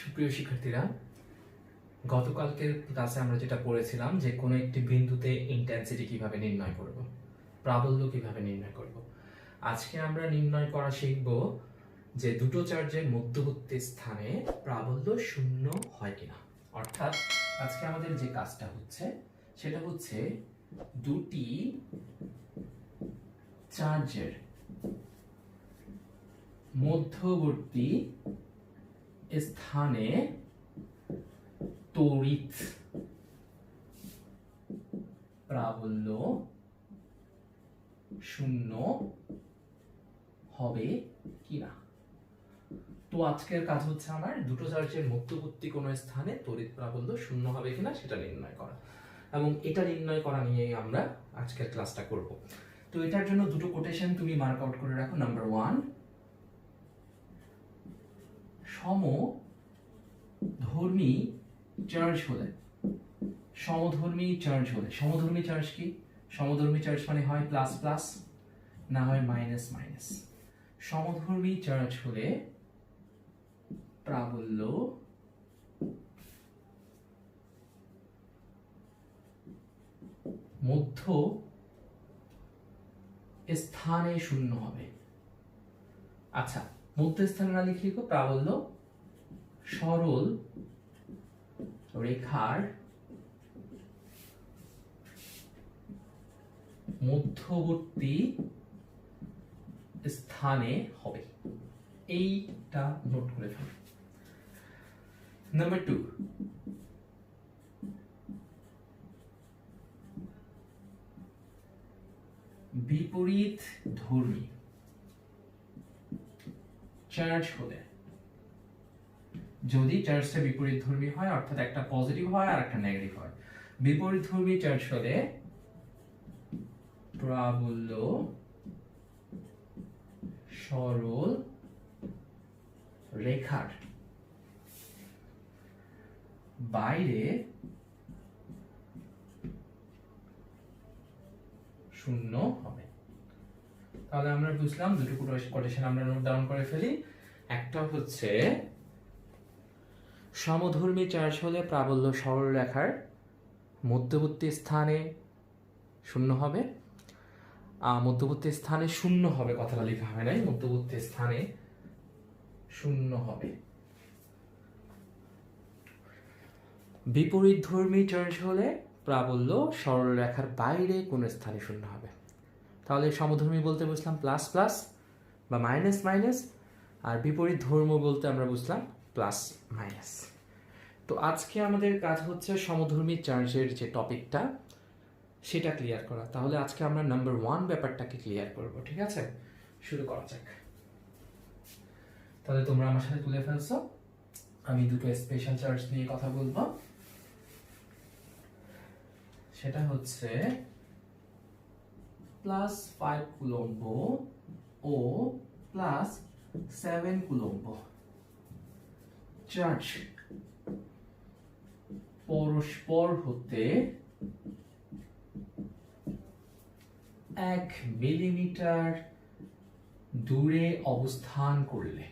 সুপ্রিয় শিক্ষার্থীরা, গতকালকের ক্লাসে আমরা যেটা পড়েছিলাম যে কোনো একটি বিন্দুতে ইন্টেন্সিটি কিভাবে নির্ণয় করব, প্রাবল্য কিভাবে নির্ণয় করব। আজকে আমরা নির্ণয় করা শিখব যে দুটো চার্জের মধ্যবর্তী স্থানে প্রাবল্য শূন্য হয় কিনা। অর্থাৎ আজকে আমাদের যে কাজটা হচ্ছে সেটা হচ্ছে দুটি চার্জের মধ্যবর্তী স্থানে তড়িৎ প্রাবল্য শূন্য হবে কিনা। তো আজকের কাজ হচ্ছে আমার দুটো চার্জের মধ্যবর্তী কোনো স্থানে তড়িৎ প্রাবল্য শূন্য হবে কিনা সেটা নির্ণয় করা, এবং এটা নির্ণয় করা নিয়েই আমরা আজকের ক্লাসটা করব। তো এটার জন্য দুটো কোটেশন তুমি মার্ক আউট করে রাখো। নাম্বার 1, সমধর্মী চার্জ হলে, সমধর্মী চার্জ হলে, সমধর্মী চার্জ কি? সমধর্মী চার্জ মানে হয় প্লাস প্লাস, না হয় মাইনাস মাইনাস। সমধর্মী চার্জ হলে প্রাবল্য মধ্য স্থানে শূন্য হবে। আচ্ছা, মধ্য স্থানে না লিখলে প্রাবল্য সরল রেখার মধ্যবর্তী স্থানে হবে, এইটা নোট করে ফেলো। নাম্বার 2, বিপরীত ধর্মী চার্জ হলে, যদি চার্জটা বিপরীত ধর্মী হয় অর্থাৎ একটা পজিটিভ হয় আর একটা নেগেটিভ হয়, বিপরীত ধর্মী চার্জ হলে প্রাবল্য সরল রেখার বাইরে শূন্য হবে। তাহলে আমরা বুঝলাম দুটো কোটেশন আমরা নোট ডাউন করে ফেলি। একটা হচ্ছে সমধর্মী চার্জ হলে প্রাবল্য সরল রেখার মধ্যবর্তী স্থানে শূন্য হবে। মধ্যবর্তী স্থানে শূন্য হবে কথাটা লেখা হয় নাই, মধ্যবর্তী স্থানে শূন্য হবে। বিপরীত ধর্মী চার্জ হলে প্রাবল্য সরল রেখার বাইরে কোন স্থানে শূন্য হবে। তাহলে সমধর্মী বলতে বুঝলাম প্লাস প্লাস বা মাইনাস মাইনাস, আর বিপরীত ধর্ম বলতে আমরা বুঝলাম প্লাস মাইনাস। তো আজকে আমাদের কাজ হচ্ছে সমধর্মী চার্জের যে টপিকটা সেটা ক্লিয়ার করা। তাহলে আজকে আমরা নাম্বার 1 ব্যাপারটাকে ক্লিয়ার করব, ঠিক আছে? শুরু করা যাক। তাহলে তোমরা আমার সাথে তুলে ফেলছো, আমি দুটো স্পেশাল চার্জ নিয়ে কথা বলবো। সেটা হচ্ছে +5 কুলম্ব ও +7 কুলম্ব চার্জ পরস্পর হতে 1 মিলিমিটার দূরে অবস্থান করলে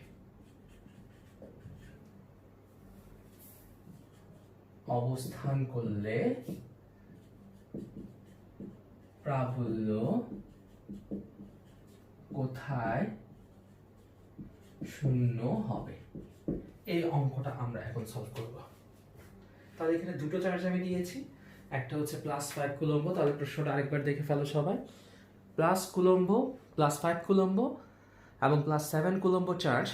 প্রাবল্য কোথায় শূন্য হবে? এই অঙ্কটা আমরা এখন সলভ করব। তাহলে এখানে দুটো চার্জ আমি দিয়েছি, একটা হচ্ছে +5 কুলম্ব। তাহলে প্রশ্নটা আরেকবার দেখে ফেলো সবাই। +5 কুলম্ব এবং +7 কুলম্ব চার্জ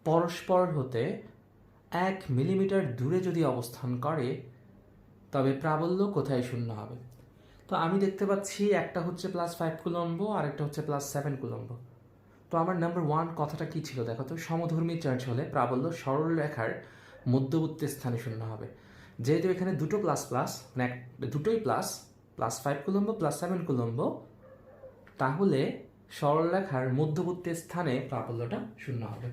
পরস্পর হতে 1 মিলিমিটার দূরে যদি অবস্থান করে তবে প্রাবল্য কোথায় শূন্য হবে? তো আমি দেখতে পাচ্ছি একটা হচ্ছে +5 কুলম্ব আর একটা হচ্ছে +7 কুলম্ব। তো আমার নাম্বার 1 কথাটা কি ছিল দেখো তো? সমধর্মী চার্জ হলে প্রাবল্য সরল রেখার মধ্যবর্তী স্থানে শূন্য হবে। যেহেতু এখানে দুটো প্লাস প্লাস, মানে দুটোই প্লাস, +5 কুলম্ব +7 কুলম্ব, তাহলে সরল রেখার মধ্যবর্তী স্থানে প্রাবল্যটা শূন্য হবে।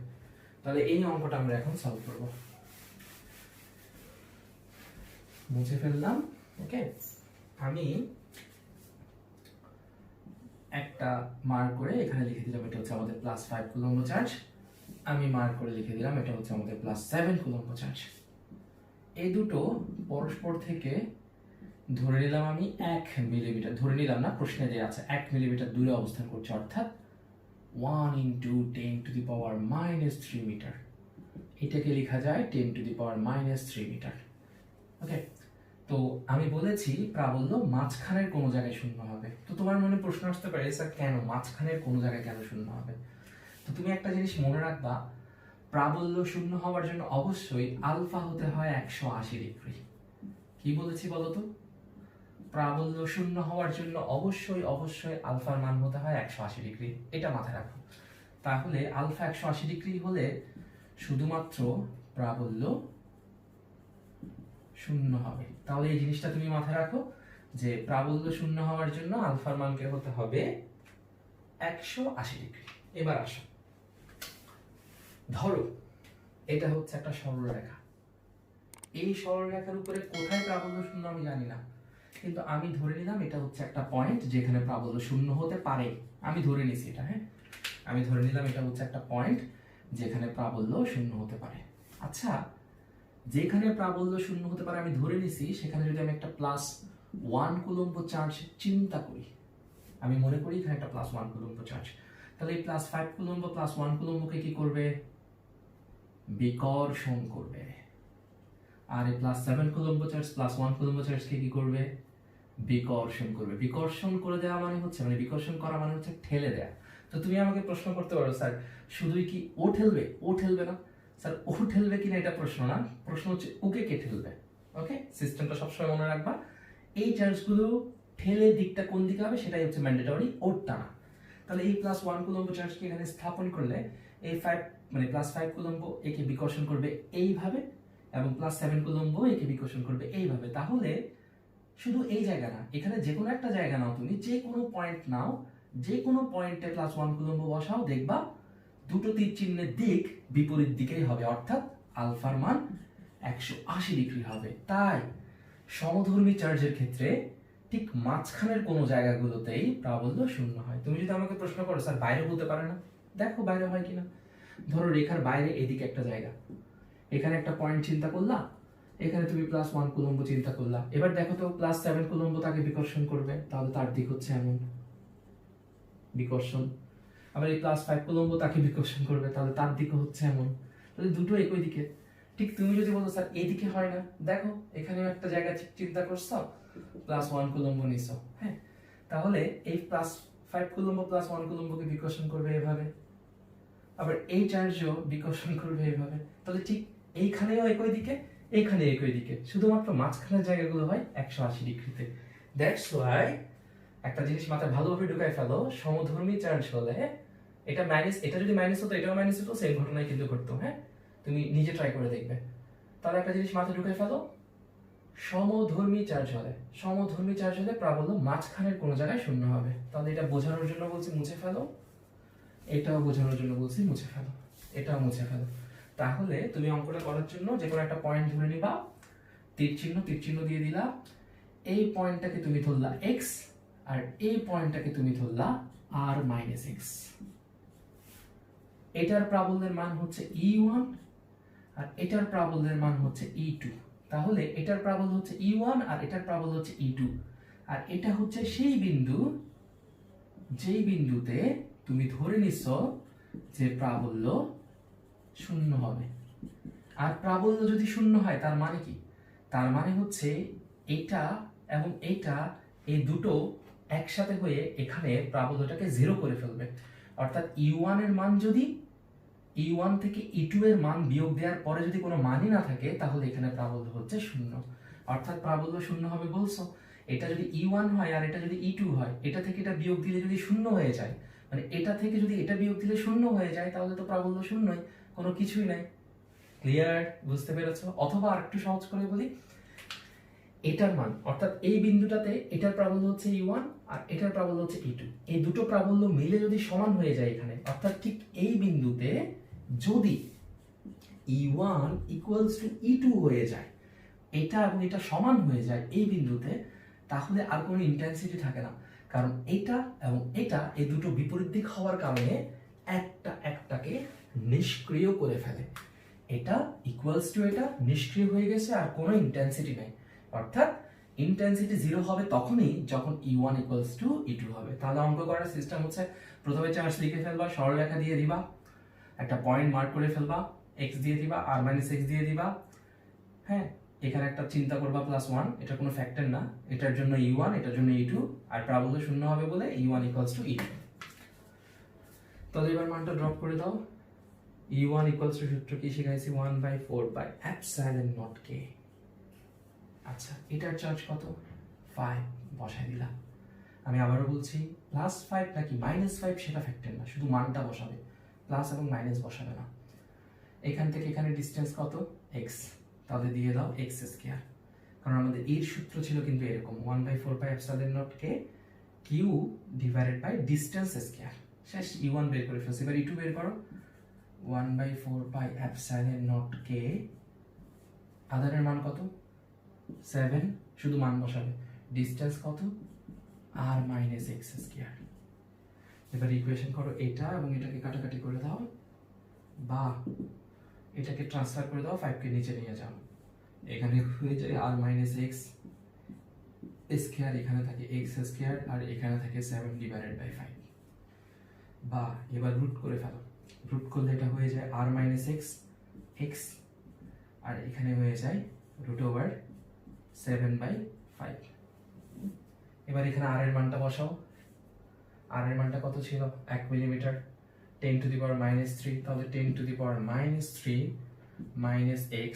তাহলে এই অঙ্কটা আমরা এখন সলভ করব। মুছে ফেললাম। ওকে, আমি একটা মার্ক করে এখানে লিখে দিলাম এটা হচ্ছে আমাদের +5 কুলম্ব চার্জ, আমি মার্ক করে লিখে দিলাম, এটা হচ্ছে আমাদের +7 কুলম্ব চার্জ। এই দুটো পরস্পর থেকে ধরে নিলাম আমি 1 মিলিমিটার, ধরে নিলাম না, প্রশ্নে দেয়া আছে 1 মিলিমিটার দূরে অবস্থান করছে, অর্থাৎ 1 × 10⁻³ মিটার। এটাকে লেখা যায় 10⁻³ মিটার। ওকে, তো আমি বলেছি প্রাবল্য মাঝখানের কোনো জায়গায় শূন্য হবে। তো তোমার মনে প্রশ্ন আসতে পারে, স্যার কেন মাঝখানের কোনো জায়গায় কেন শূন্য হবে? তো তুমি একটা জিনিস মনে রাখবা, প্রাবল্য শূন্য হওয়ার জন্য অবশ্যই আলফা হতে হয় 180 ডিগ্রি। কি বলেছি বলো তো? প্রাবল্য শূন্য হওয়ার জন্য অবশ্যই আলফার মান হতে হয় 180 ডিগ্রি, এটা মাথায় রাখো। তাহলে আলফা 180 ডিগ্রি হলে শুধুমাত্র প্রাবল্য শূন্য হবে। তাহলে এই জিনিসটা তুমি মাথায় রাখো যে প্রাবল্য শূন্য হওয়ার জন্য আলফার মানকে হতে হবে 180 ডিগ্রি। এবার আসো, ধরো এটা হচ্ছে একটা সরলরেখা। এই সরলরেখার উপরে কোথায় প্রাবল্য শূন্য আমি জানি না, কিন্তু আমি ধরে নিলাম এটা হচ্ছে একটা পয়েন্ট যেখানে প্রাবল্য শূন্য হতে পারে। আমি ধরে নিছি এটা, হ্যাঁ, আমি ধরে নিলাম এটা হচ্ছে একটা পয়েন্ট যেখানে প্রাবল্য শূন্য হতে পারে। আচ্ছা, যেখানে প্রাবল্য শূন্য হতে পারে আমি ধরে নিছি, সেখানে যদি আমি একটা +1 কুলম্ব চার্জ চিন্তা করি, আমি মনে করি এখানে একটা +1 কুলম্ব চার্জ, তাহলে এই +5 কুলম্ব +1 কুলম্বকে কি করবে? বিকর্ষণ করবে। আর এই +7 কুলম্ব চার্জ +1 কুলম্ব চার্জকে কি করবে? বিকর্ষণ করবে। বিকর্ষণ করে দেওয়া মানে হচ্ছে, মানে বিকর্ষণ করা মানে হচ্ছে ঠেলে দেয়া। তো তুমি আমাকে প্রশ্ন করতে পারো, স্যার শুধুই কি ও ঠেলবে? ও ঠেলবে না। স্যার ও ঠেলবে কিনা এটা প্রশ্ন না, প্রশ্ন হচ্ছে ওকে কে ঠেলবে। ওকে, সিস্টেমটা সবসময় মনে রাখবা। এই চার্জগুলো ঠেলে দিকটা কোন দিকে হবে সেটাই হচ্ছে ম্যান্ডেটরি, ওর টানা। তাহলে এই +1 কুলম্ব চার্জকে এখানে স্থাপন করলে এই 5 মানে +5 কুলম্ব একে বিকর্ষণ করবে এইভাবে, এবং +7 কুলম্ব একে বিকর্ষণ করবে এইভাবে। তাহলে শুধু এই জায়গা না, এখানে যে কোনো একটা জায়গা নাও, তুমি যে কোনো পয়েন্ট নাও, যে কোনো পয়েন্টে +1 কুলম্ব বসাও, দেখবা দুটো তীর চিহ্নের দিক বিপরীত দিকেই হবে, অর্থাৎ আলফার মান 180 ডিগ্রি হবে। তাই সমধর্মী চার্জের ক্ষেত্রে ঠিক মাঝখানের কোনো জায়গাগুলোতেই প্রাবল্য শূন্য হয়। তুমি যদি আমাকে প্রশ্ন করো, স্যার বাইরে হতে পারে না, দেখো বাইরে হয় কিনা। ধরো রেখার বাইরে এদিকে একটা জায়গা, এখানে একটা পয়েন্ট চিন্তা করলা, এখানে তুমি +1 কুলম্ব চিন্তা করলা, এবার দেখো তো +7 কুলম্ব তাকে বিকর্ষণ করবে, তাহলে তার দিক হচ্ছে এমন, বিকর্ষণ। আবার এই +5 কুলম্ব তাকে বিকর্ষণ করবে, তাহলে তার দিক হচ্ছে এমন। তাহলে দুটো একই দিকে। ঠিক তুমি যদি বলো স্যার এইদিকে হয় না, দেখো এখানেও একটা জায়গা চিন্তা করছো, +1 কুলম্ব নিছো, হ্যাঁ, তাহলে এই +5 কুলম্ব +1 কুলম্বকে বিকর্ষণ করবে এভাবে, আবার এই চার্জও বিকর্ষণ করবে এভাবে। তাহলে ঠিক এইখানেও একই দিকে, এইখানে একই দিকে, শুধুমাত্র মাঝখানের জায়গাগুলো হয় 180 ডিগ্রিতে। দ্যাটস ওয়াই একটা জিনিস মাথায় ভালোভাবে ঢুকাই ফেলো, সমধর্মী চার্জ হলে এটা মাইনাস, এটা যদি মাইনাস হতো এটাও মাইনাস হতো, সেম ঘটনাই কিন্তু ঘটতো। হ্যাঁ, তুমি নিজে ট্রাই করে দেখবে। তাহলে একটা জিনিস মাথায় ঢুকাই ফেলো, সমধর্মী চার্জ হলে প্রাবল্য মাঝখানের কোনো জায়গায় শূন্য হবে। তাহলে এটা বোঝানোর জন্য বলছি মুছে ফেলো, এটাও বোঝানোর জন্য বলছি মুছে ফেলো, এটাও মুছে ফেলো। তাহলে তুমি অঙ্কটা করার জন্য যে কোনো একটা পয়েন্ট ধরে নিবা, তীর চিহ্ন দিয়ে দিলা, এই পয়েন্টটাকে তুমি ধরলা x, আর এই পয়েন্টটাকে তুমি ধরলা r-x। এটার প্রাবল্যের মান হচ্ছে E1 আর এটার প্রাবল্যের মান হচ্ছে E2। তাহলে এটার প্রাবল্য হচ্ছে E1 আর এটার প্রাবল্য হচ্ছে E2, আর এটা হচ্ছে সেই বিন্দু যেই বিন্দুতে তুমি ধরে নিচ্ছ যে প্রাবল্য শূন্য হবে। আর প্রাবল্য যদি শূন্য হয় তার মানে কি? তার মানে হচ্ছে এটা এবং এটা, এই দুটো একসাথে হয়ে এখানে প্রাবল্যটাকে 0 করে ফেলবে। অর্থাৎ E1 এর মান যদি E1 থেকে E2 এর মান বিয়োগ দেওয়ার পরে যদি কোনো মানই না থাকে, তাহলে এখানে প্রাবল্য হচ্ছে শূন্য। অর্থাৎ প্রাবল্য শূন্য হবে বলছো, এটা যদি E1 হয় আর এটা যদি E2 হয়, এটা থেকে এটা বিয়োগ দিলে যদি শূন্য হয়ে যায়, মানে এটা থেকে যদি এটা বিয়োগ দিলে শূন্য হয়ে যায়, তাহলে তো প্রাবল্য শূন্যই, কোনো কিছুই নাই। ক্লিয়ার? বুঝতে পেরেছো? অথবা আরেকটু সহজ করে বলি, এটার মান অর্থাৎ এই বিন্দুটাতে এটার প্রাবল্য হচ্ছে E1 আর এটার প্রাবল্য হচ্ছে E2, এই দুটো প্রাবল্য মিলে যদি সমান হয়ে যায় এখানে, অর্থাৎ ঠিক এই বিন্দুতে যদি E1 equals to E2 হয়ে যায়, এটা এবং এটা সমান হয়ে যায় এই বিন্দুতে, তাহলে আর কোনো ইন্টেন্সিটি থাকে না। কারণ এটা এবং এটা এই দুটো বিপরীত দিক হওয়ার কারণে একটা একটাকে নিষ্ক্রিয় করে ফেলে। এটা ইকুয়ালস টু এটা নিষ্ক্রিয় হয়ে গেছে আর কোনো ইন্টেন্সিটি নেই, অর্থাৎ ইন্টেন্সিটি 0 হবে তখনই যখন E1 ইকুয়ালস টু E2 হবে। তাহলে অঙ্ক করার সিস্টেম হচ্ছে প্রথমে চার্জ লিখে ফেলবা, সরলরেখা দিয়ে দিবা, একটা পয়েন্ট মার্ক করে ফেলবা, x দিয়ে দিবা, r - x দিয়ে দিবা। হ্যাঁ, এখানে একটা চিন্তা করবা +1, এটা কোনো ফ্যাক্টর না, এটার জন্য E1, এটার জন্য E2, আর প্রাবল্য শূন্য হবে বলে E1 ইকুয়ালস টু E2। তাহলে এবার মানটা ড্রপ করে দাও। E1 ইকুয়ালস টু সূত্র কি শিখাইছি? 1/4πε0 k। আচ্ছা, এটার চার্জ কত? 5 বসাই দিলাম। আমি আবারও বলছি, +5 নাকি -5 সেটা ফ্যাক্টর না, শুধু মানটা বসাবে, প্লাস এবং মাইনাস বসাবে না। এখান থেকে এখানে ডিসটেন্স কত? x, তাহলে দিয়ে দাও x স্কয়ার, কারণ আমাদের এর সূত্র ছিল কিন্তু এরকম 1/4πε0 k q divided by distance square. শেষ, E1 বের করে ফেলছি, এবার E2 বের করো। 1/4πε0 k, আধারের মান কত? 7, শুধু মান বসাবে, ডিসটেন্স কত? r - x square. এবার ইকুয়েশন করো এটা এবং এটাকে কাটাকাটি করে দাও, বা এটাকে ট্রান্সফার করে দাও, 5 কে নিচে নিয়ে যাও, এখানে হয়ে যায় r - x স্কয়ার, এখানে থাকে x স্কয়ার, আর এখানে থাকে 7 ডিভাইডেড বাই 5। বা এবার রুট করে ফেলো, রুট করলে এটা হয়ে যায় r - x x, আর এখানে হয়ে যায় √7/5। এবার এখানে r এর মানটা বসাও, r এর মানটা কত ছিল? 1 মিলিমিটার, 10⁻³ তাহলে 10⁻³ minus x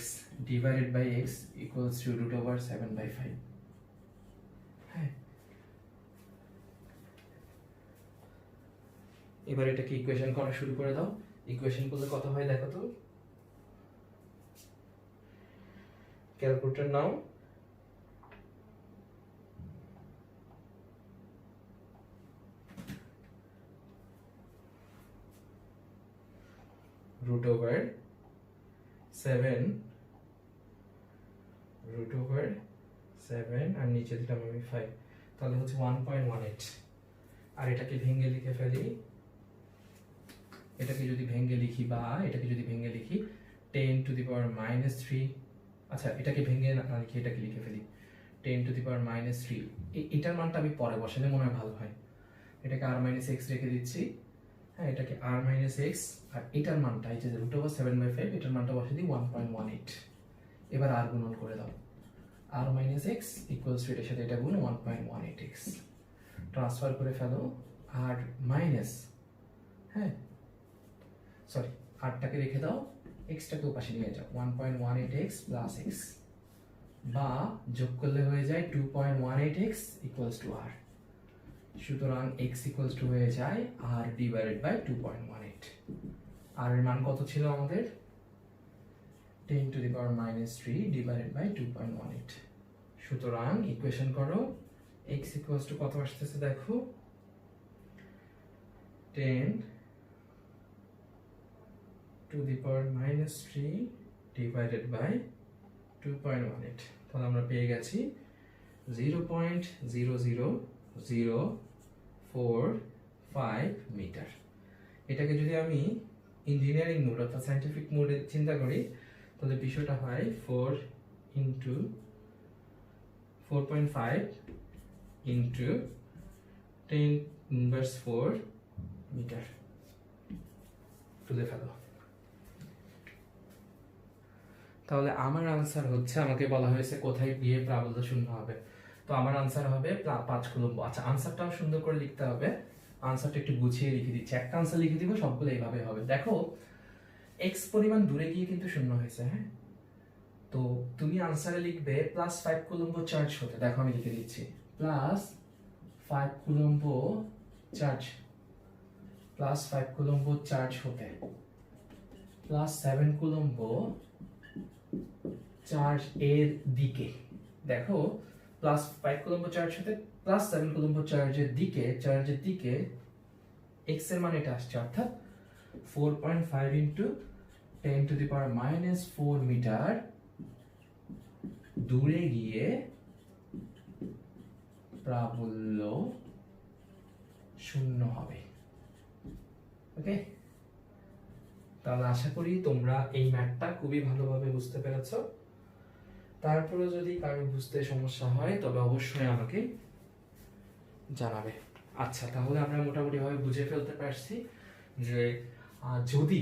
divided by x equals to √7/5। হ্যাঁ, এবার এটাকে ইকুয়েশন করা শুরু করে দাও। ইকুয়েশন করলে কত হয় দেখো তো, ক্যালকুলেটর নাও। √7 আর নিচে দিলাম আমি 5, তাহলে হচ্ছে 1.18। আর এটাকে ভেঙে লিখে ফেলি, এটাকে যদি ভেঙে লিখি বা এটাকে যদি ভেঙে লিখি 10⁻³ আচ্ছা, এটাকে ভেঙে না লিখে এটাকে লিখে ফেলি 10⁻³। এটার মানটা আমি পরে বসালে মনে হয় ভালো হয়। এটাকে r - x রেখে দিচ্ছি। হ্যাঁ, এটাকে r - x, আর এটার মানটা এই যে √7/5, এটার মানটা বসিয়ে দিই 1.18। এবার r গুণন করে দাও, r - x ইকুয়ালস টু এটার সাথে এটা গুণ 1.18x, ট্রান্সফার করে ফেলো আর মাইনাস, হ্যাঁ সরি, rটাকে রেখে দাও, xটাকে ওপাশে নিয়ে যাও, 1.18x প্লাস x, বা যোগ করলে হয়ে যায় 2.18x ইকুয়ালস টু r। সুতরাং x ইকুয়ালস টু হয়ে যায় r ডিভাইডেড বাই 2.18। r এর মান কত ছিল আমাদের? 10⁻³ ডিভাইডেড বাই 2.18। সুতরাং ইকুয়েশন করো, x ইকুয়ালস টু কত আসতেছে দেখো, 10⁻³ ডিভাইডেড বাই 2.18। তাহলে আমরা পেয়ে গেছি 0.00045 মিটার। এটাকে যদি আমি ইঞ্জিনিয়ারিং মোড অর্থাৎ সায়েন্টিফিক মোডে চিন্তা করি, তাহলে বিষয়টা হয় 4.5 ইন্টু 10⁻⁴ মিটার। তুলে ফেলো। তাহলে আমার আনসার হচ্ছে, আমাকে বলা হয়েছে কোথায় গিয়ে প্রাবল্য শূন্য হবে, তো আমার আনসার হবে 5 কুলম্ব। আচ্ছা, আনসারটাও সুন্দর করে লিখতে হবে, আনসারটা একটু গুছিয়ে লিখে দিচ্ছি, একটা আনসার লিখে দিব, সবগুলো এইভাবে হবে। দেখো x পরিমাণ দূরে গিয়ে কিন্তু শূন্য হয়েছে, হ্যাঁ, তো তুমি আনসারে লিখবে +5 কুলম্ব চার্জ হতে, দেখো আমি লিখে দিচ্ছি +5 কুলম্ব চার্জ, +5 কুলম্ব চার্জ হতে +7 কুলম্ব চার্জ এর দিকে। দেখো +5 কুলম্ব চার্জ হতে +7 কুলম্ব চার্জের দিকে x এর মান এটা আসছে, অর্থাৎ 4.5 ইন্টু 10⁻⁴ মিটার দূরে গিয়ে প্রাবল্য শূন্য হবে। ওকে, তাহলে আশা করি তোমরা এই ম্যাথটা খুবই ভালোভাবে বুঝতে পেরেছো। তারপরে যদি কারো বুঝতে সমস্যা হয় তবে অবশ্যই আমাকে জানাবে। আচ্ছা, তাহলে আমরা মোটামুটিভাবে বুঝে ফেলতে পারছি যে যদি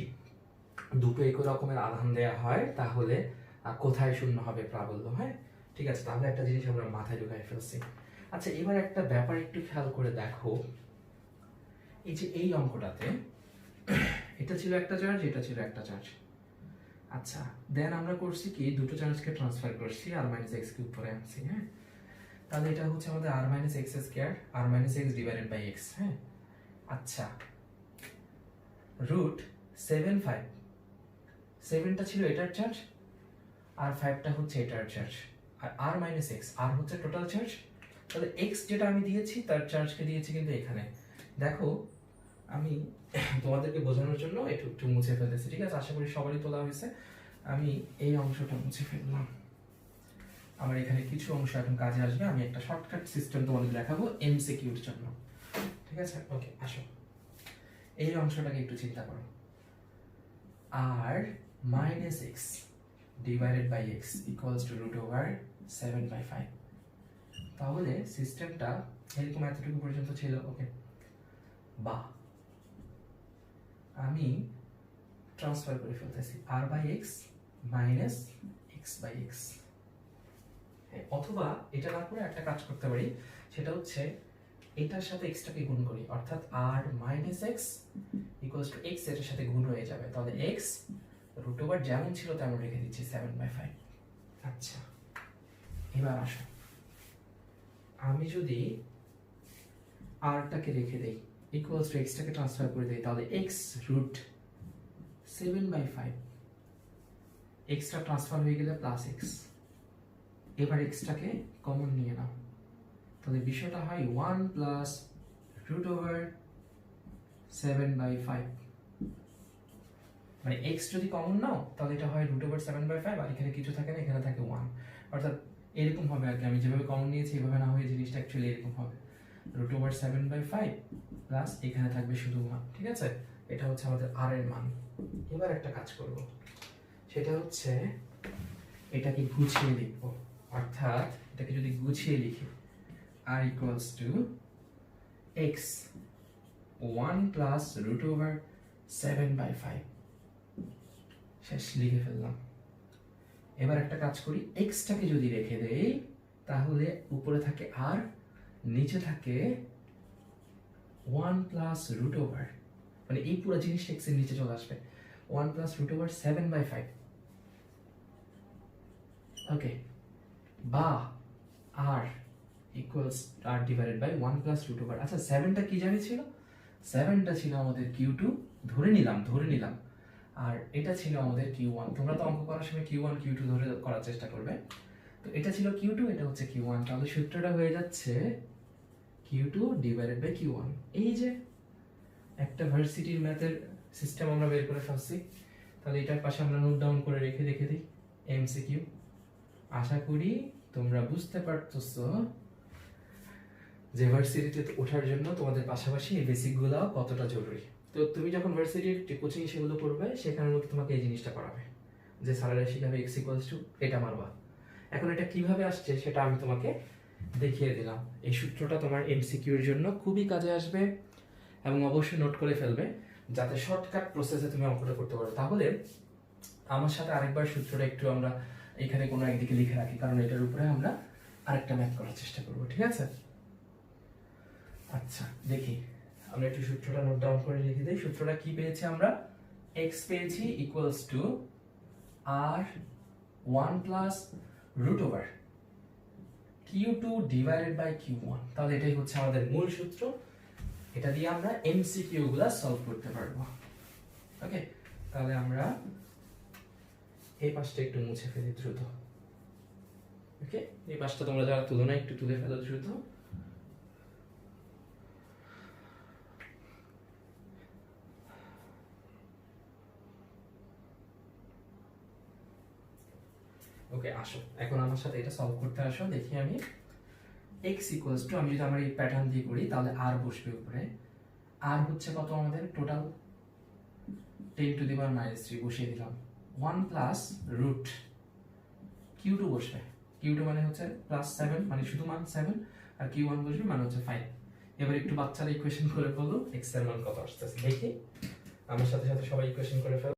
দুটো একই রকমের আধান দেয়া হয় তাহলে কোথায় শূন্য হবে প্রাবল্য। হ্যাঁ, ঠিক আছে, তাহলে একটা জিনিস আমরা মাথায় ঢুকাই ফেলছি। আচ্ছা, এবার একটা ব্যাপার একটু খেয়াল করে দেখো, এই যে এই অঙ্কটাতে এটা ছিল একটা চার্জ, এটা ছিল একটা চার্জ। আচ্ছা, দেন আমরা করছি কি, দুটো চার্জকে ট্রান্সফার করছি, আর মাইনাস এক্স কিউব করে আনছি। হ্যাঁ, তাহলে এটা হচ্ছে আমাদের r minus x square, r minus x divided by x. হ্যাঁ, আচ্ছা, রুট 7/5, 7টা ছিল এটার চার্জ আর 5টা হচ্ছে এটার চার্জ, আর আর মাইনাস এক্স, আর হচ্ছে টোটাল চার্জ। তাহলে এক্স যেটা আমি দিয়েছি তার চার্জকে দিয়েছি কিন্তু এখানে। দেখো, আমি তোমাদেরকে বোঝানোর জন্য একটু একটু মুছে ফেলেছি, ঠিক আছে? আশা করি সবারই তোলা হয়েছে। আমি এই অংশটা মুছে ফেললাম। আমার এখানে কিছু অংশ এখন কাজে আসবে, আমি একটা শর্টকাট সিস্টেম তোমাদের দেখাবো এমসিকিউর জন্য, ঠিক আছে? ওকে, আসো, এই অংশটাকে একটু চিন্তা করো। R minus x divided by x equals to root over 7/5। তাহলে সিস্টেমটা এরকম এতটুকু পর্যন্ত ছিল। ওকে, বা আমি ট্রান্সফার করে ফেলতেছি r by x minus x by x. অথবা এটা না করে একটা কাজ করতে পারি, সেটা হচ্ছে এটার সাথে এক্সটাকে গুণ করি, অর্থাৎ r minus x equals to x, এটার সাথে গুণ হয়ে যাবে। তাহলে এক্স রুট ওভার যেমন ছিল তেমন রেখে দিচ্ছি 7/5। আচ্ছা, এবার আসো, আমি যদি আরটাকে রেখে দেই ইকুয়ালস টু এক্সটাকে ট্রান্সফার করে দেই, তাহলে এক্স রুট 7/5, এক্সটা ট্রান্সফার হয়ে গেলে প্লাস এক্স। এবার এক্সটাকে কমন নিয়ে নাও, তাহলে বিষয়টা হয় 1 প্লাস রুট ওভার 7/5। মানে এক্স যদি কমন নাও তাহলে এটা হয় রুট ওভার 7/5, আর এখানে কিছু থাকে না, এখানে থাকে 1, অর্থাৎ এরকম হবে আর কি। আমি যেভাবে কমন নিয়েছি এভাবে না হয়ে জিনিসটা অ্যাকচুয়ালি এরকম হবে, রুট ওভার 7/5 প্লাস এখানে থাকবে শুধু 1, ঠিক আছে? এটা হচ্ছে আমাদের আর এর মান। এবার একটা কাজ করব, সেটা হচ্ছে এটাকে গুছিয়ে লিখবো, অর্থাৎ এটাকে যদি গুছিয়ে লিখি r equals to x 1 plus root over 7/5, শেষ, লিখে ফেললাম। এবার একটা কাজ করি, এক্সটাকে যদি রেখে দেই তাহলে উপরে থাকে আর, নিচে থাকে 1 প্লাস রুট ওভার, মানে এই পুরো জিনিসটা এক্স এর নিচে চলে আসবে, 1 প্লাস রুট ওভার 7/5। ওকে, বা r equals r divided by 1 plus root over. আচ্ছা, 7টা কি জানি ছিল? 7টা ছিল আমাদের Q2, ধরে নিলাম, আর এটা ছিল আমাদের Q1। তোমরা তো অঙ্ক করার সময় Q1 Q2 ধরে করার চেষ্টা করবে। তো এটা ছিল Q2, এটা হচ্ছে Q1, তাহলে সূত্রটা হয়ে যাচ্ছে Q2 ডিভাইডেড বাই Q1। এই যে একটা ভার্সিটির ম্যাথের সিস্টেম আমরা বের করে ফেলছি। তাহলে এটার পাশে আমরা নোট ডাউন করে রেখে দিই এমসিকিউ। আশা করি তোমরা বুঝতে পারতেছো যে ভার্সিটিতে ওঠার জন্য তোমাদের পাশাপাশি এই বেসিকগুলো কতটা জরুরি। তো তুমি যখন ভার্সিটির কোচিং সেগুলো করবে, সেখানের মধ্যে তোমাকে এই জিনিসটা করাবে যে স্যালারি শিখাবে এক্স ইকুয়ালস টু এটা মারবা। এখন এটা কিভাবে আসছে সেটা আমি তোমাকে দেখিয়ে দিলাম। এই সূত্রটা তোমার এমসিকিউর জন্য খুবই কাজে আসবে, এবং অবশ্যই নোট করে ফেলবে যাতে শর্টকাট প্রসেসে তুমি অঙ্কটা করতে পারো। তাহলে আমার সাথে আরেকবার সূত্রটা একটু আমরা এখানে কোনো একদিকে লিখে রাখি, কারণ এটার উপরে আমরা আরেকটা ম্যাথ করার চেষ্টা করব, ঠিক আছে? আচ্ছা, দেখি আমরা একটু সূত্রটা নোট ডাউন করে লিখে দিই। সূত্রটা কি পেয়েছি আমরা? x পেয়েছি ইকুয়ালস টু আর 1 plus root over Q2 divided by Q1। তাহলে এটাই হচ্ছে আমাদের মূল সূত্র। এটা দিয়ে আমরা এমসিকিউ গুলা সলভ করতে পারবো। ওকে, তাহলে আমরা এই পাশটা একটু মুছে ফেলি দ্রুত। ওকে, এই পাশটা তোমরা যারা তুলনা একটু তুলে ফেলো দ্রুত। ওকে, আসো এখন আমার সাথে এটা সলভ করতে আসো। দেখি আমি x ইকুয়ালস টু, আমি যদি আমার এই প্যাটার্ন দিয়ে করি তাহলে r বসবে উপরে। r হচ্ছে কত আমাদের? টোটাল 10⁻³ বসিয়ে দিলাম, 1 প্লাস রুট Q2 বসবে, Q2 মানে হচ্ছে +7 মানে শুধু মান 7, আর Q1 বসবে মানে হচ্ছে 5। এবার একটু বাচ্চারা ইকুয়েশন করে ফেলো, x এর মান কত আসতেছে দেখি। আমার সাথে সাথে সবাই ইকুয়েশন করে ফেলো।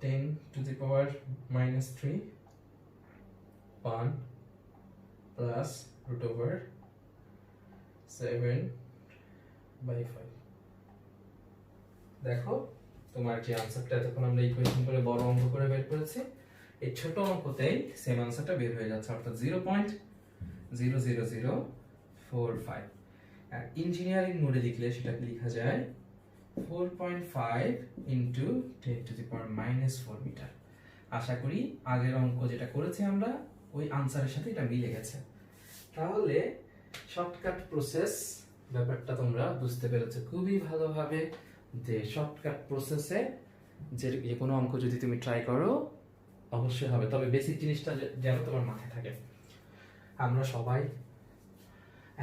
10⁻³ 1 প্লাস √7/5। দেখো তোমার যে আনসারটা এতক্ষণ আমরা ইকুয়েশন করে বড় অঙ্ক করে বের করেছি, এই ছোট অঙ্কতেই সেম আনসারটা বের হয়ে যাচ্ছে, অর্থাৎ 0.00045। আর ইঞ্জিনিয়ারিং মোডে লিখলে সেটাকে লেখা যায় 4.5 ইন্টু 10⁻⁻4 মিটার। আশা করি আগের অঙ্ক যেটা করেছি আমরা ওই আনসারের সাথে এটা মিলে গেছে। তাহলে শর্টকাট প্রসেস ব্যাপারটা তোমরা বুঝতে পেরেছো খুবই ভালোভাবে, যে শর্টকাট প্রসেসে যে কোনো অঙ্ক যদি তুমি ট্রাই করো অবশ্যই হবে, তবে বেসিক জিনিসটা যেন তোমার মাথায় থাকে। আমরা সবাই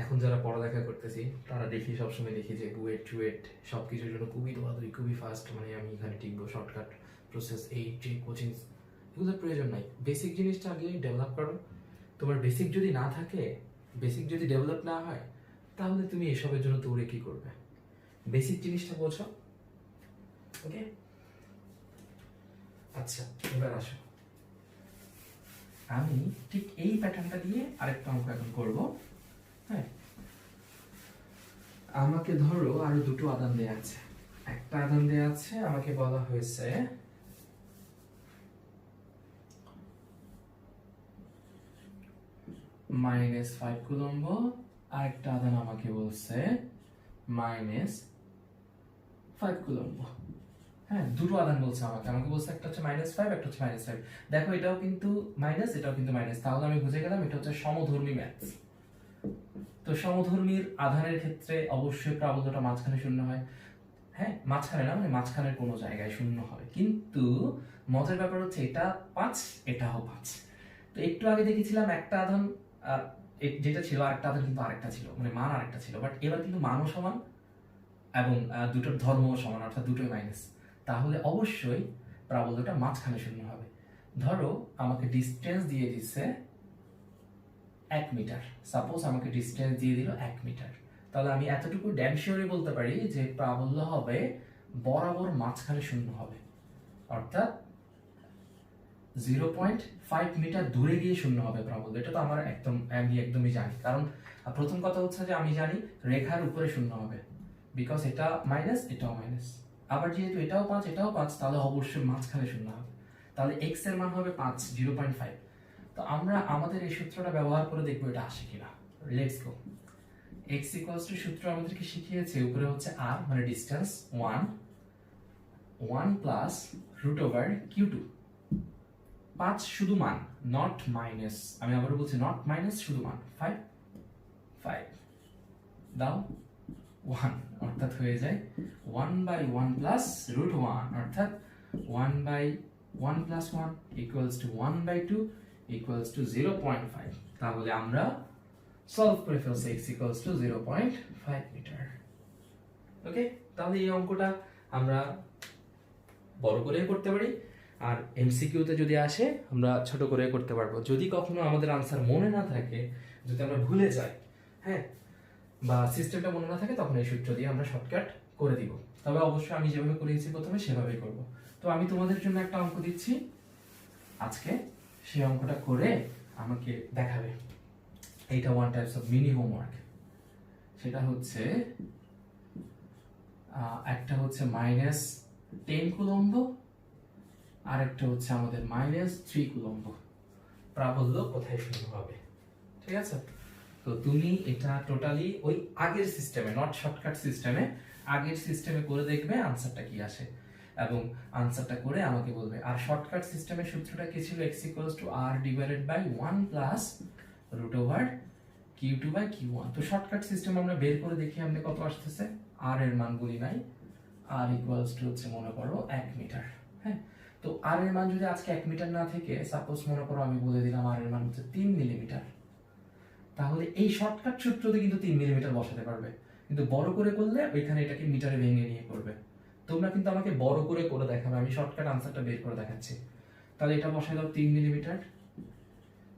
এখন যারা পড়ালেখা করতেছি তারা দেখি, সবসময় দেখি যে বুয়েট টুয়েট সব কিছুর জন্য খুবই দৌড়াদৌড়ি, খুবই ফাস্ট, মানে আমি এখানে টিকবো, শর্টকাট প্রসেস, এই যে কোচিং, এগুলোর প্রয়োজন নাই। বেসিক জিনিসটা আগে ডেভেলপ করো। তোমার বেসিক যদি না থাকে, বেসিক যদি ডেভেলপ না হয়, তাহলে তুমি এসবের জন্য দৌড়ে কি করবে? বেসিক জিনিসটা বোঝো, ওকে? আচ্ছা, এবার আসো, আমি ঠিক এই প্যাটার্নটা দিয়ে আরেকটা অঙ্ক এখন করব। হ্যাঁ, আমাকে ধরো আরো দুটো আদান দেয়া আছে। একটা আদান দেয়া আছে, আমাকে বলা হয়েছে -5 কুলম্ব, আর একটা আদান আমাকে বলছে -5 কুলম্ব। হ্যাঁ, দুটো আদান বলছে আমাকে বলছে একটা হচ্ছে -5, একটা হচ্ছে -5। দেখো এটাও কিন্তু মাইনাস, এটাও কিন্তু মাইনাস, তাহলে আমি বুঝে গেলাম এটা হচ্ছে সমধর্মী ম্যাথস। তো সমধর্মীর আধানের ক্ষেত্রে অবশ্যই প্রাবল্যটা মাঝখানে শূন্য হয়। হ্যাঁ, মাঝখানে না, মানে মাঝখানের কোনো জায়গায় শূন্য হবে, কিন্তু মজার ব্যাপার হচ্ছে এটা 5, এটাও 5। তো একটু আগে দেখেছিলাম একটা আধান যেটা ছিল আরেকটা আধান কিন্তু আরেকটা ছিল, মানে মান আরেকটা ছিল, বাট এবার কিন্তু মানও সমান এবং দুটোর ধর্মও সমান, অর্থাৎ দুটোই মাইনাস। তাহলে অবশ্যই প্রাবল্যটা মাঝখানে শূন্য হবে। ধরো আমাকে ডিসটেন্স দিয়ে দিচ্ছে 1 মিটার, সাপোজ আমাকে ডিসটেন্স দিয়ে দিল 1 মিটার, তাহলে আমি এতটুকু ড্যাম শিওরই বলতে পারি যে প্রাবল্য হবে বরাবর মাঝখানে শূন্য হবে, অর্থাৎ 0.5 মিটার দূরে গিয়ে শূন্য হবে প্রাবল্য। এটা তো আমি একদমই জানি, কারণ প্রথম কথা হচ্ছে যে আমি জানি রেখার উপরে শূন্য হবে, বিকজ এটা মাইনাস, এটাও মাইনাস। আবার যেহেতু এটাও 5, এটাও 5, তাহলে অবশ্যই মাঝখানে শূন্য হবে। তাহলে x এর মান হবে 5, 0.5। তো আমরা আমাদের এই সূত্রটা ব্যবহার করে দেখবো এটা আসে কিনা। Let's go. x equals two সূত্র আমাদেরকে শিখিয়েছে, উপরে হচ্ছে r মানে ডিসটেন্স 1 প্লাস √/Q2। 5 শুধু মান, নট মাইনাস, আমি আবারও বলছি নট মাইনাস, শুধু মান। 5 দাও 1, অর্থাৎ হয়ে যায় 1/1 প্লাস √1, অর্থাৎ 1/1 plus 1 equals to 1/2 equals to 0.5। তাহলে আমরা সলভ করে ফেলছি x ইকুয়ালস টু 0.5 মিটার। ওকে, তাহলে এই অঙ্কটা আমরা বড় করে করতে পারি, আর এমসিকিউতে যদি আসে আমরা ছোট করে করতে পারবো। যদি কখনো আমাদের আনসার মনে না থাকে, যদি আমরা ভুলে যাই, হ্যাঁ, বা সিস্টেমটা মনে না থাকে, তখন এই সূত্র দিয়ে আমরা শর্টকাট করে দিব। তবে অবশ্যই আমি যেভাবে করেছি প্রথমে সেভাবেই করব। তো আমি তোমাদের জন্য একটা অঙ্ক দিচ্ছি আজকে, সেই অঙ্কটা করে আমাকে দেখাবে। এইটা one types of mini homework. সেটা হচ্ছে একটা হচ্ছে -10 কুলম্ব, আর একটা হচ্ছে আমাদের -3 কুলম্ব। প্রাবল্য কোথায় শূন্য হবে, ঠিক আছে? তো তুমি এটা টোটালি ওই আগের সিস্টেমে, নট শর্টকাট সিস্টেমে, আগের সিস্টেমে করে দেখবে আনসারটা কি আসে, এবং আনসারটা করে আমাকে বলবে। আর শর্টকাট সিস্টেমের সূত্রটা কি ছিল? x equals to r divided by 1 plus √Q2/Q1। তো শর্টকাট সিস্টেম আমরা বের করে দেখি আমাদের কত আসতেছে। r এর মান বলি নাই, r ইকুয়ালস টু হচ্ছে মনে করো 1 মিটার। হ্যাঁ, তো r এর মান যদি আজকে 1 মিটার না থেকে, সাপোজ মনে করো আমি বলে দিলাম r এর মান হচ্ছে 3 মিলিমিটার, তাহলে এই শর্টকাট সূত্রতে কিন্তু 3 মিলিমিটার বসাতে পারবে। কিন্তু বড় করে করলে ওইখানে এটাকে মিটারে ভেঙে নিয়ে করবে। তোমরা কিন্তু আমাকে বড় করে করে দেখাবে, আমি শর্টকাট আনসারটা বের করে দেখাচ্ছি। তাহলে এটা বসাই দাও 3 মিলিমিটার।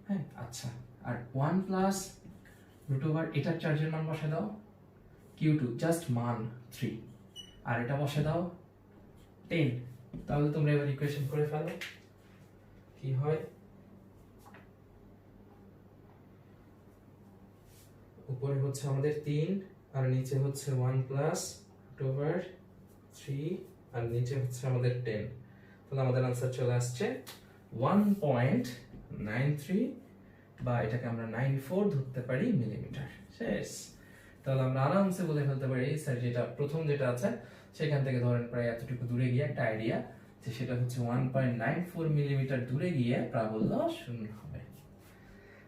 হ্যাঁ, আচ্ছা, আর 1 প্লাস রুট ওভার এটার চার্জের মান বসাই দাও Q2, জাস্ট মান 3, আর এটা বসে দাও 10। তাহলে তোমরা এবার ইকুয়েশন করে ফেলো, কি হয়? উপরে হচ্ছে আমাদের 3 আর নিচে হচ্ছে 1 প্লাস রুট ওভার 3 আর নিচে হচ্ছে আমাদের 10। তাহলে আমাদের আনসার চলে আসছে 1.93, বা এটাকে আমরা 94 ধরতে পারি মিলিমিটার। শেষ। তাহলে আমরা আরামসে বলে ফেলতে পারি স্যার যেটা প্রথম যেটা আছে সেখান থেকে ধরেন প্রায় এতটুকু দূরে গিয়ে একটা আইডিয়া যে সেটা হচ্ছে 1.94 মিলিমিটার দূরে গিয়ে প্রাবল্য শূন্য হবে।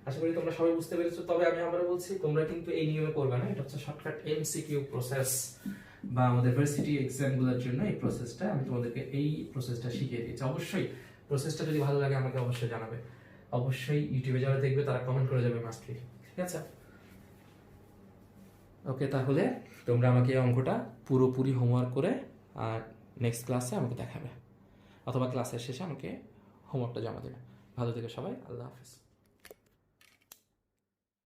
আশা করি তোমরা সবাই বুঝতে পেরেছো। তবে আমি আবারও বলছি, তোমরা কিন্তু এই নিয়মে করবে না, এটা হচ্ছে শর্টকাট এমসিকিউ প্রসেস, বা আমাদের ভার্সিটি এক্সামগুলোর জন্য এই প্রসেসটা আমি তোমাদেরকে এই প্রসেসটা শিখিয়ে দিয়েছি। অবশ্যই প্রসেসটা যদি ভালো লাগে আমাকে অবশ্যই জানাবে, অবশ্যই ইউটিউবে যারা দেখবে তারা কমেন্ট করে যাবে মাস্টলি, ঠিক আছে? ওকে, তাহলে তোমরা আমাকে এই অঙ্কটা পুরোপুরি হোমওয়ার্ক করে আর নেক্সট ক্লাসে আমাকে দেখাবে, অথবা ক্লাসের শেষে আমাকে হোমওয়ার্কটা জমা দেবে। ভালো থেকো সবাই, আল্লাহ হাফেজ।